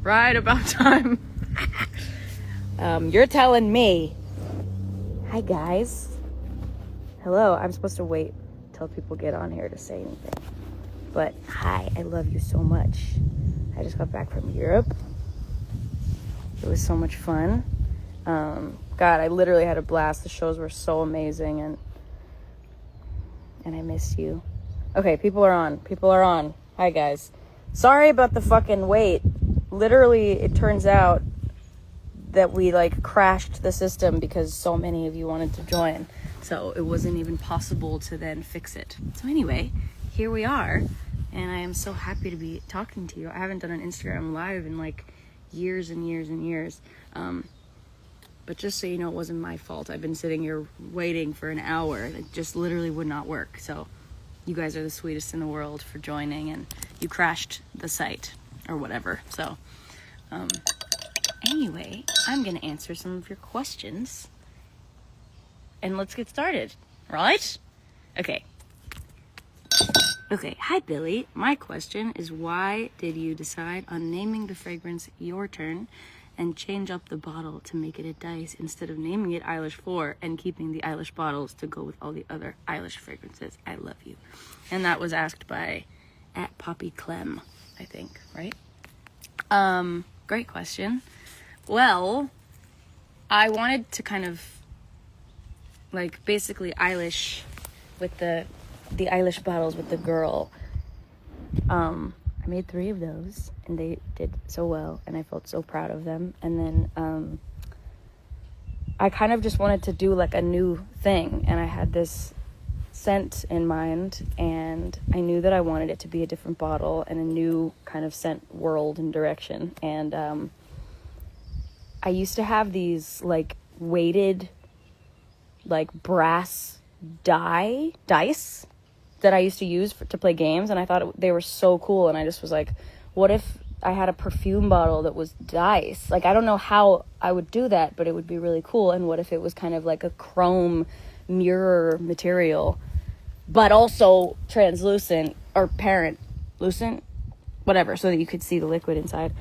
Right about time. You're telling me. Hi, guys. Hello. I'm supposed to wait till people get on here to say anything. But hi, I love you so much. I just got back from Europe. It was so much fun. God, I literally had a blast. The shows were so amazing, and I miss you. Okay, people are on. Hi, guys. Sorry about the fucking wait. Literally, it turns out that we crashed the system because so many of you wanted to join. So it wasn't even possible to then fix it. So anyway, here we are, and I am so happy to be talking to you. I haven't done an Instagram live in years and years and years. But just so you know, it wasn't my fault. I've been sitting here waiting for an hour. It just literally would not work. So you guys are the sweetest in the world for joining, and you crashed the site or whatever. So anyway, I'm going to answer some of your questions, and let's get started, right? Okay. Hi, Billie. My question is, why did you decide on naming the fragrance Your Turn and change up the bottle to make it a dice instead of naming it Eilish 4 and keeping the Eilish bottles to go with all the other Eilish fragrances? I love you. And that was asked by @PoppyClem, I think, right? Great question. Well, I wanted to kind of basically Eilish with the Eilish bottles with the girl. I made 3 of those, and they did so well, and I felt so proud of them. And then I kind of just wanted to do a new thing, and I had this scent in mind, and I knew that I wanted it to be a different bottle and a new kind of scent world and direction. And I used to have these weighted brass dice that I used to use to play games, and I thought they were so cool, and I just was like, what if I had a perfume bottle that was dice? I don't know how I would do that, but it would be really cool. And what if it was kind of like a chrome mirror material, but also translucent or lucent, whatever, so that you could see the liquid inside.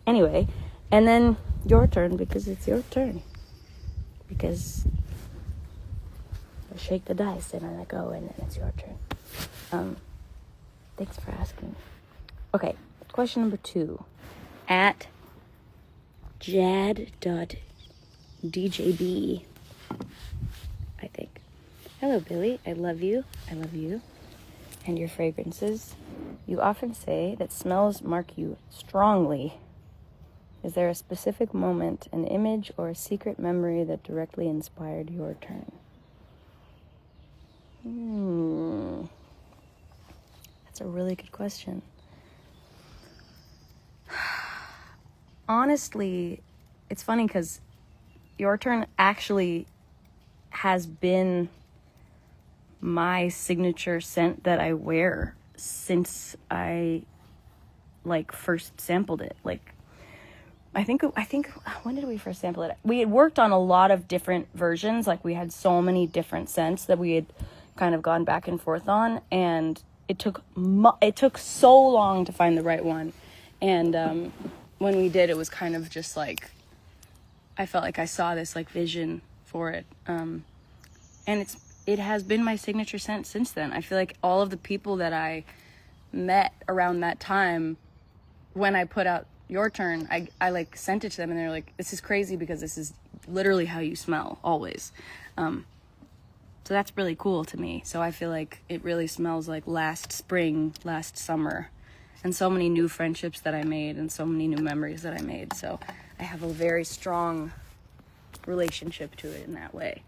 Anyway, and then Your Turn, because it's your turn. Because I shake the dice and I let go, and then it's your turn. Thanks for asking. Okay, question number 2. @jad.djb, I think. Hello, Billie. I love you. I love you. And your fragrances. You often say that smells mark you strongly. Is there a specific moment, an image, or a secret memory that directly inspired Your Turn? That's a really good question. Honestly, it's funny because Your Turn actually has been my signature scent that I wear since I first sampled it. I think when did we first sample it? We had worked on a lot of different versions. We had so many different scents that we had kind of gone back and forth on, and it took so long to find the right one. And when we did, it was kind of just I felt like I saw this vision for it. And it has been my signature scent since then. I feel like all of the people that I met around that time, when I put out Your Turn, I sent it to them, and they're like, this is crazy because this is literally how you smell always. So that's really cool to me. So I feel like it really smells like last spring, last summer, and so many new friendships that I made and so many new memories that I made. So I have a very strong relationship to it in that way.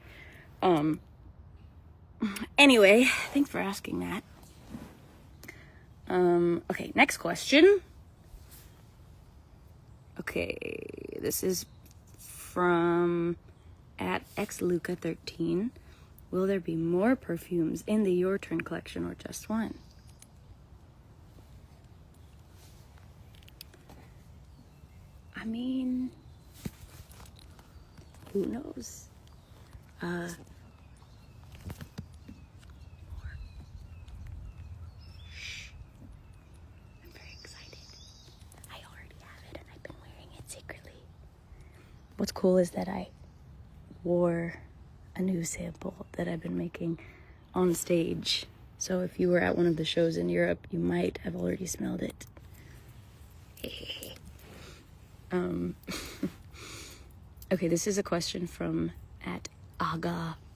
Anyway, thanks for asking that. Okay, next question. Okay, this is from @xluca13. Will there be more perfumes in the Your Turn collection or just one? I mean, who knows? Shh. I'm very excited. I already have it, and what's cool is that I wore a new sample that I've been making on stage. So if you were at one of the shows in Europe, you might have already smelled it. Okay, this is a question from at aga.spywalk.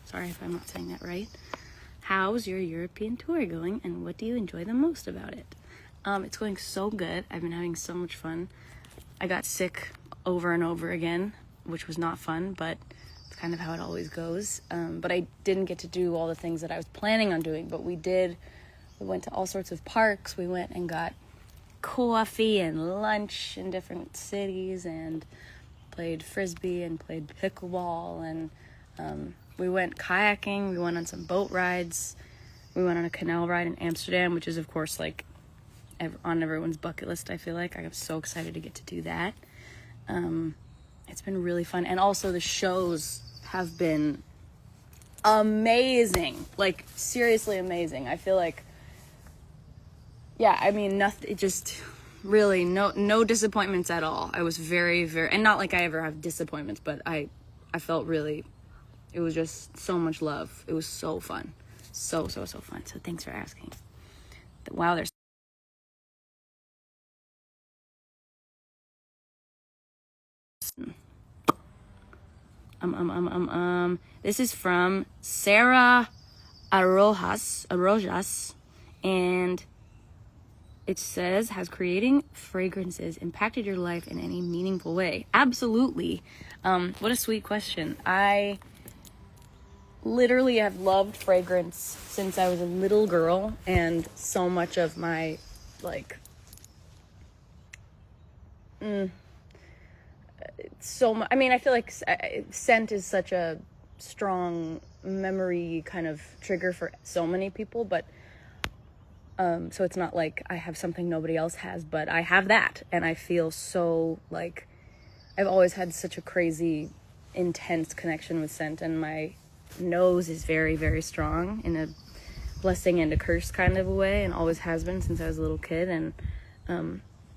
Sorry if I'm not saying that right. How's your European tour going, and what do you enjoy the most about it? It's going so good. I've been having so much fun. I got sick over and over again, which was not fun, but it's kind of how it always goes. But I didn't get to do all the things that I was planning on doing, but we did. We went to all sorts of parks. We went and got coffee and lunch in different cities and played frisbee and played pickleball, and we went kayaking. We went on some boat rides. We went on a canal ride in Amsterdam, which is, of course, like on everyone's bucket list, I feel like. I'm so excited to get to do that. It's been really fun. And also the shows have been amazing. Like, seriously amazing. I feel like, yeah, I mean, nothing, just really no disappointments at all. I was very, very, and not like I ever have disappointments, but I felt really, it was just so much love. It was so fun. So fun. So thanks for asking. Wow, there's this is from Sarah Arrojas, and it says, has creating fragrances impacted your life in any meaningful way? Absolutely. What a sweet question. I literally have loved fragrance since I was a little girl, and so much of my, like, so much, I mean, I feel like scent is such a strong memory kind of trigger for so many people, but so it's not like I have something nobody else has, but I have that, and I feel so, like, I've always had such a crazy, intense connection with scent, and my nose is very, very strong in a blessing and a curse kind of a way, and always has been since I was a little kid. And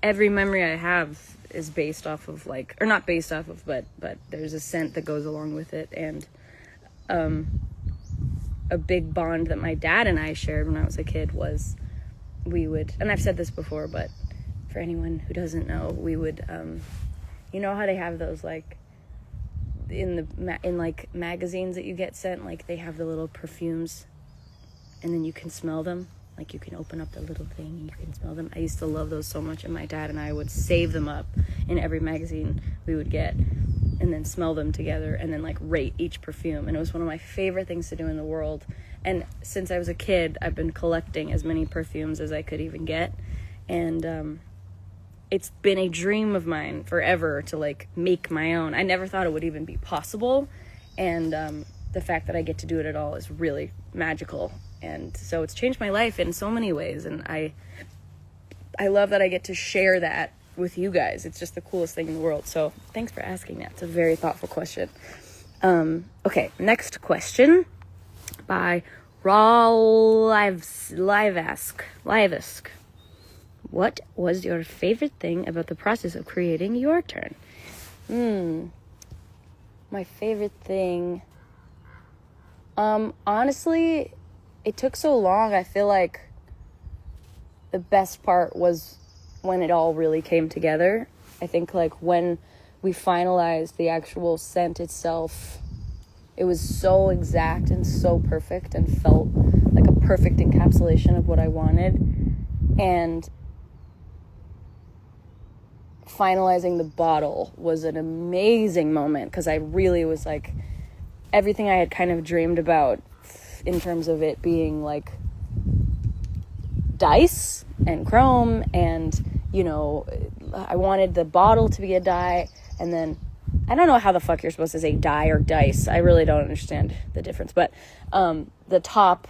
every memory I have is based off of, like, or not based off of, but there's a scent that goes along with it. And a big bond that my dad and I shared when I was a kid was, we would, and I've said this before, but for anyone who doesn't know, we would, you know how they have those, like, in like magazines that you get sent, like, they have the little perfumes, and then you can smell them. Like, you can open up the little thing and you can smell them. I used to love those so much, and my dad and I would save them up in every magazine we would get, and then smell them together, and then, like, rate each perfume. And it was one of my favorite things to do in the world. And since I was a kid, I've been collecting as many perfumes as I could even get. And it's been a dream of mine forever to, like, make my own. I never thought it would even be possible. And the fact that I get to do it at all is really magical. And so it's changed my life in so many ways. And I love that I get to share that with you guys. It's just the coolest thing in the world. So thanks for asking that. It's a very thoughtful question. Okay, next question by Livesk. What was your favorite thing about the process of creating your turn? My favorite thing, honestly, it took so long. I feel like the best part was when it all really came together. I think, like, when we finalized the actual scent itself, it was so exact and so perfect and felt like a perfect encapsulation of what I wanted. And finalizing the bottle was an amazing moment, because I really was, like, everything I had kind of dreamed about in terms of it being, like, dice and chrome, and, you know, I wanted the bottle to be a die, and then I don't know how the fuck you're supposed to say die or dice. I really don't understand the difference, but the top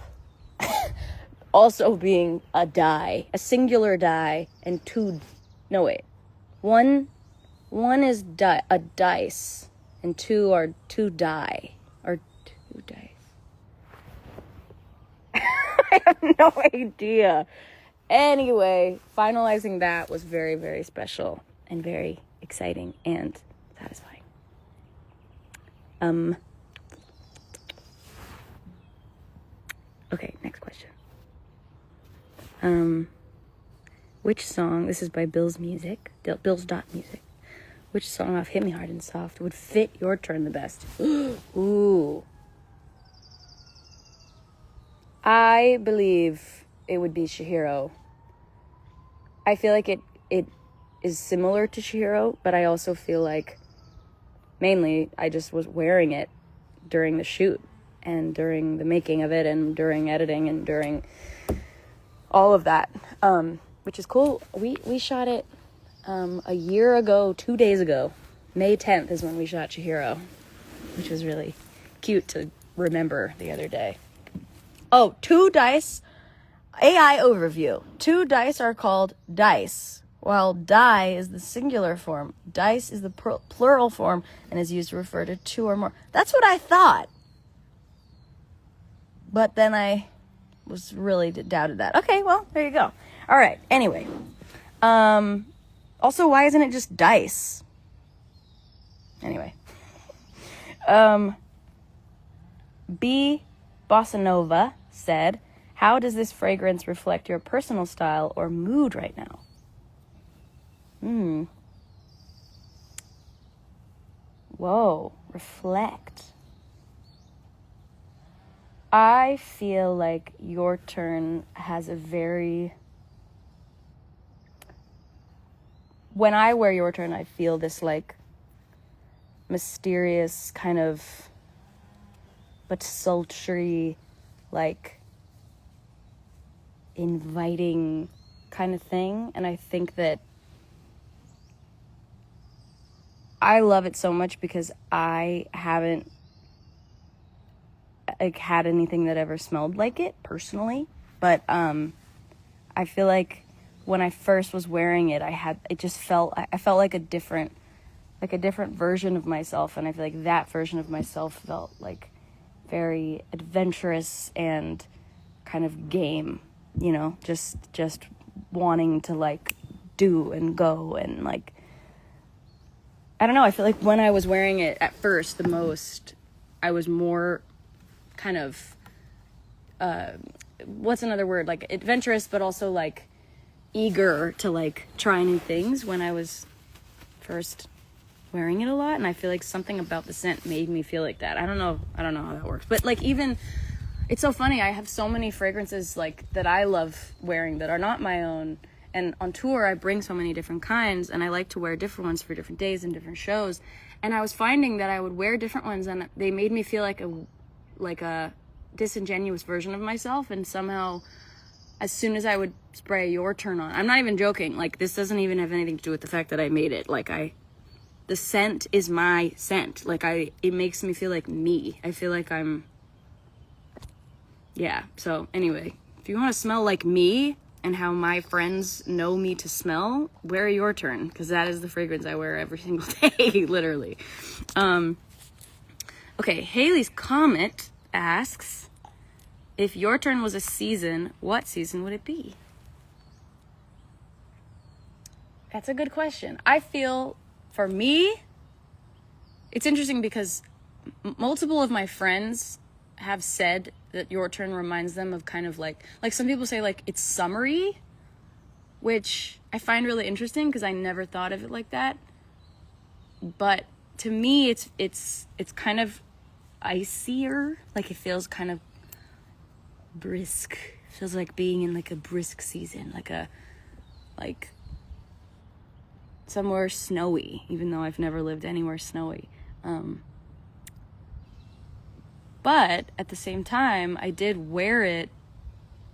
also being a die, a singular die, and one is a dice, and two are two die, or two dice. I have no idea. Anyway, finalizing that was very, very special. and very exciting and satisfying. Okay, next question. Which song, this is by Bill's Music, Bills.music. Which song off Hit Me Hard and Soft would fit your turn the best? Ooh. I believe it would be Chihiro. I feel like it is similar to Chihiro, but I also feel like mainly I just was wearing it during the shoot and during the making of it and during editing and during all of that, which is cool. We shot it a year ago, 2 days ago. May 10th is when we shot Chihiro, which was really cute to remember the other day. Oh, 2 dice. AI overview. 2 dice are called dice, while die is the singular form. Dice is the plural form and is used to refer to 2 or more. That's what I thought. But then I was really doubted that. Okay, well, there you go. All right, anyway. Also, why isn't it just dice? Anyway. B. Bossa Nova said, how does this fragrance reflect your personal style or mood right now? Whoa, reflect. I feel like Your Turn has a very... When I wear Your Turn, I feel this, like, mysterious kind of, but sultry, like, inviting kind of thing. And I think that I love it so much because I haven't had anything that ever smelled like it personally, but I feel like when I first was wearing it, I felt like a different version of myself, and I feel like that version of myself felt like very adventurous and kind of game, you know, just wanting to like do and go and like, I don't know, I feel like when I was wearing it at first the most, I was more kind of what's another word, like adventurous, but also like eager to like try new things when I was first wearing it a lot. And I feel like something about the scent made me feel like that. I don't know how that works, but like, even it's so funny, I have so many fragrances like that I love wearing that are not my own, and on tour I bring so many different kinds, and I like to wear different ones for different days and different shows. And I was finding that I would wear different ones and they made me feel like a disingenuous version of myself, and somehow as soon as I would spray Your Turn on, I'm not even joking, like this doesn't even have anything to do with the fact that I made it, like the scent is my scent, like it makes me feel like me. I feel like so anyway, if you want to smell like me and how my friends know me to smell, wear Your Turn, because that is the fragrance I wear every single day, literally. Okay, Haley's Comet asks, if Your Turn was a season, what season would it be? That's a good question. I feel, for me, it's interesting because multiple of my friends have said that Your Turn reminds them of kind of like some people say like it's summery, which I find really interesting because I never thought of it like that. But to me, it's kind of icier, like it feels kind of brisk. It feels like being in like a brisk season, like somewhere snowy, even though I've never lived anywhere snowy. But at the same time, I did wear it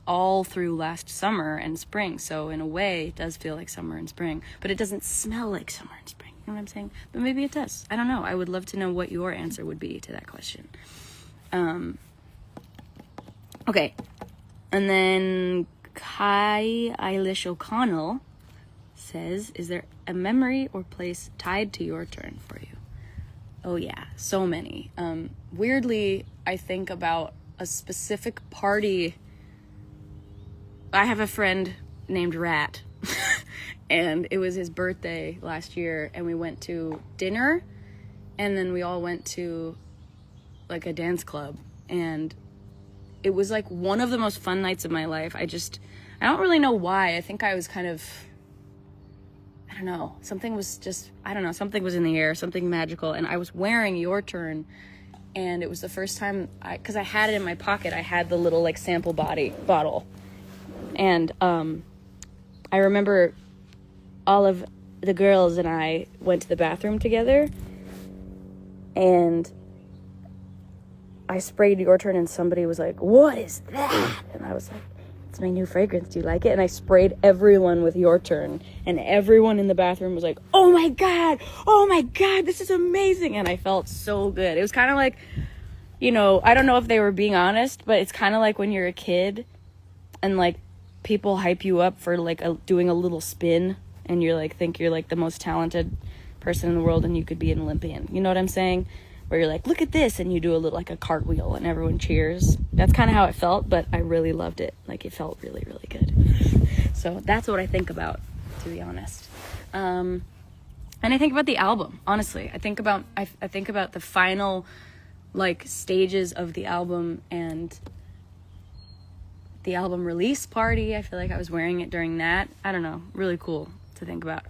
all through last summer and spring. So in a way, it does feel like summer and spring, but it doesn't smell like summer and spring. You know what I'm saying? But maybe it does. I don't know. I would love to know what your answer would be to that question. Okay. And then eilish O'Connell says, is there a memory or place tied to Your Turn for you? Oh yeah, so many. Weirdly, I think about a specific party. I have a friend named Rat, And it was his birthday last year, and we went to dinner, and then we all went to like a dance club, and it was like one of the most fun nights of my life. I don't really know why. I think I was kind of, I don't know, something was in the air, something magical, and I was wearing Your Turn, and it was the first time because I had it in my pocket. I had the little like sample bottle, and I remember all of the girls and I went to the bathroom together, and I sprayed Your Turn, and somebody was like, "What is that?" And I was like, "It's my new fragrance. Do you like it?" And I sprayed everyone with Your Turn, and everyone in the bathroom was like, oh my God, this is amazing. And I felt so good. It was kind of like, I don't know if they were being honest, but it's kind of like when you're a kid and like people hype you up for like doing a little spin, and you're like, think you're like the most talented person in the world and you could be an Olympian. You know what I'm saying? Where you're like, look at this, and you do a little like a cartwheel and everyone cheers. That's kind of how it felt, but I really loved it. Like, it felt really, really good. So that's what I think about, to be honest. And I think about the album, honestly. I think about the final like stages of the album and the album release party. I feel like I was wearing it during that. I don't know, really cool to think about.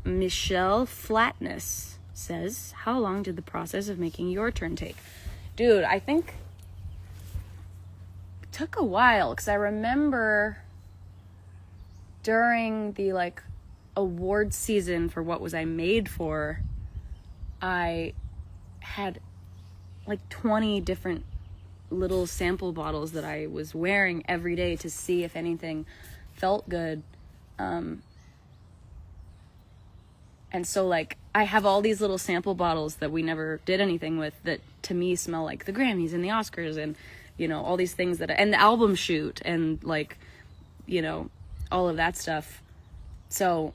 Michelle Flatness says, how long did the process of making Your Turn take? Dude, I think it took a while, because I remember during the like award season for What Was I Made For, I had like 20 different little sample bottles that I was wearing every day to see if anything felt good. And so, like, I have all these little sample bottles that we never did anything with that, to me, smell like the Grammys and the Oscars and, all these things and the album shoot and, like, all of that stuff. So,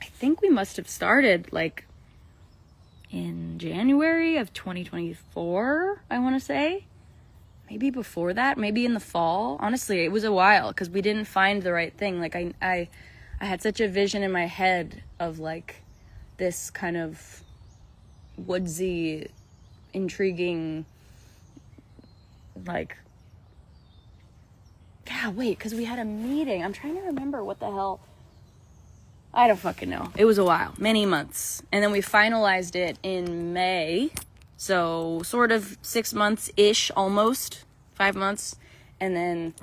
I think we must have started, like, in January of 2024, I want to say. Maybe before that, maybe in the fall. Honestly, it was a while because we didn't find the right thing. Like, I had such a vision in my head of like this kind of woodsy, intriguing, like, yeah, wait, because we had a meeting. I'm trying to remember what the hell. I don't fucking know. It was a while, many months. And then we finalized it in May. So sort of 6 months-ish, almost 5 months. And then,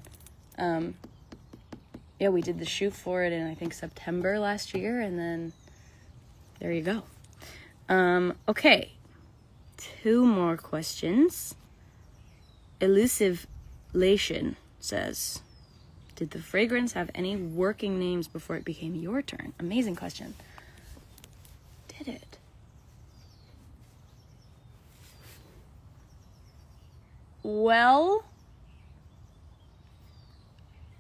yeah, we did the shoot for it in, I think, September last year, and then there you go. Okay, 2 more questions. Elusive Lation says, did the fragrance have any working names before it became Your Turn? Amazing question. Did it? Well,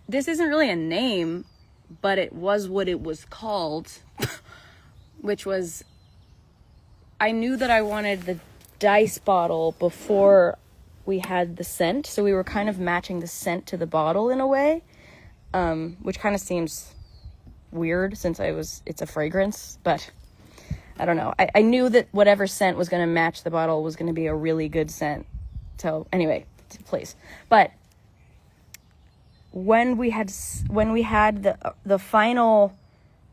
this isn't really a name, but it was what it was called, which was, I knew that I wanted the dice bottle before we had the scent, so we were kind of matching the scent to the bottle in a way, which kind of seems weird since it's a fragrance, but I don't know. I knew that whatever scent was going to match the bottle was going to be a really good scent. So anyway, please. But when we had the final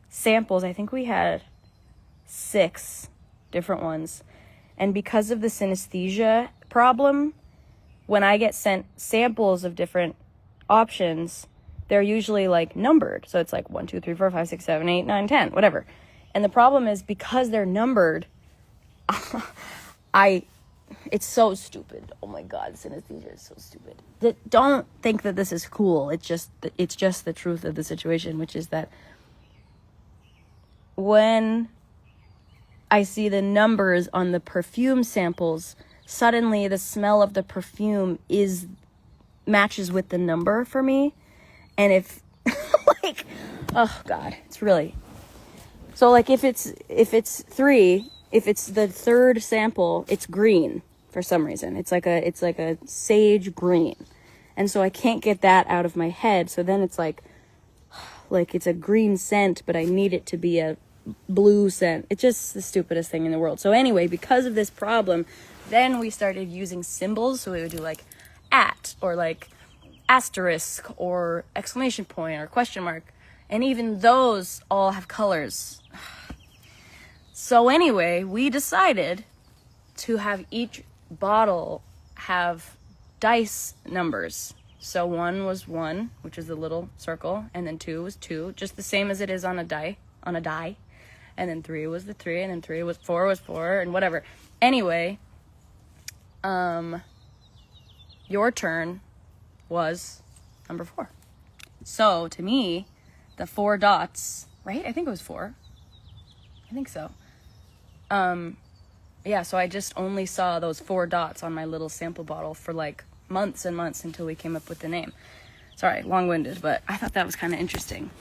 samples, I think we had 6 different ones. And because of the synesthesia problem, when I get sent samples of different options, they're usually like numbered. So it's like 1, 2, 3, 4, 5, 6, 7, 8, 9, 10, whatever. And the problem is, because they're numbered, it's so stupid. Oh my God, synesthesia is so stupid. Don't think that this is cool. It's just the truth of the situation, which is that when I see the numbers on the perfume samples, suddenly the smell of the perfume matches with the number for me. And if like, oh God, it's really, so like if it's 3, if it's the 3rd sample, it's green for some reason. It's like a sage green. And so I can't get that out of my head. So then it's like Like, it's a green scent, but I need it to be a blue scent. It's just the stupidest thing in the world. So anyway, because of this problem, then we started using symbols. So we would do like at, or like asterisk, or exclamation point, or question mark. And even those all have colors. So anyway, we decided to have each bottle have dice numbers. So 1 was 1, which is the little circle, and then 2 was 2, just the same as it is on a die. And then 3 was the 3, and then 4 was 4, and whatever. Anyway, your turn was number 4. So to me, the 4 dots, right? I think it was 4. I think so. Yeah, so I just only saw those 4 dots on my little sample bottle for like months and months until we came up with the name. Sorry, long-winded, but I thought that was kind of interesting.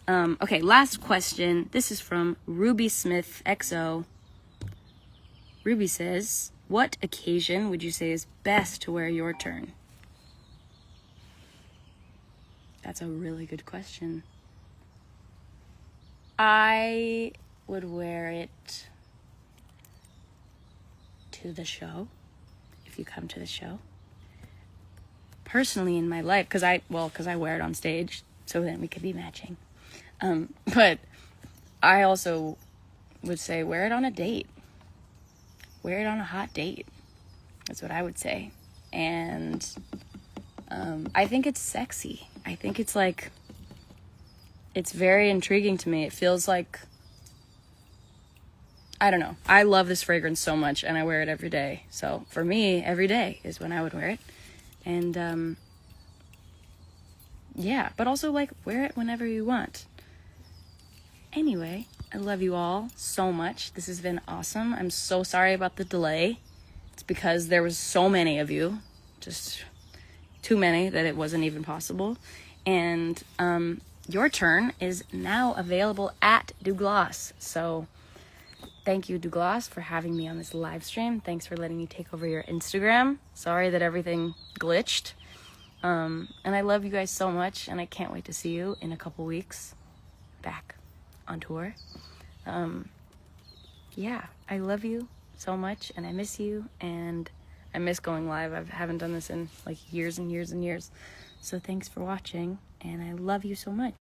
Okay, last question. This is from Ruby Smith XO. Ruby says, what occasion would you say is best to wear your turn? That's a really good question. I would wear it to the show, if you come to the show. Personally in my life, because I wear it on stage, so then we could be matching. But I also would say wear it on a date. Wear it on a hot date. That's what I would say. And I think it's sexy. I think it's like, it's very intriguing to me. It feels like, I don't know. I love this fragrance so much, and I wear it every day. So for me, every day is when I would wear it. And yeah, but also like wear it whenever you want. Anyway, I love you all so much. This has been awesome. I'm so sorry about the delay. It's because there was so many of you, just too many that it wasn't even possible. And your turn is now available at Douglas. So thank you, Douglas, for having me on this live stream. Thanks for letting me take over your Instagram. Sorry that everything glitched. And I love you guys so much, and I can't wait to see you in a couple weeks back on tour. Yeah, I love you so much, and I miss you, and I miss going live. I haven't done this in like years and years and years. So thanks for watching, and I love you so much.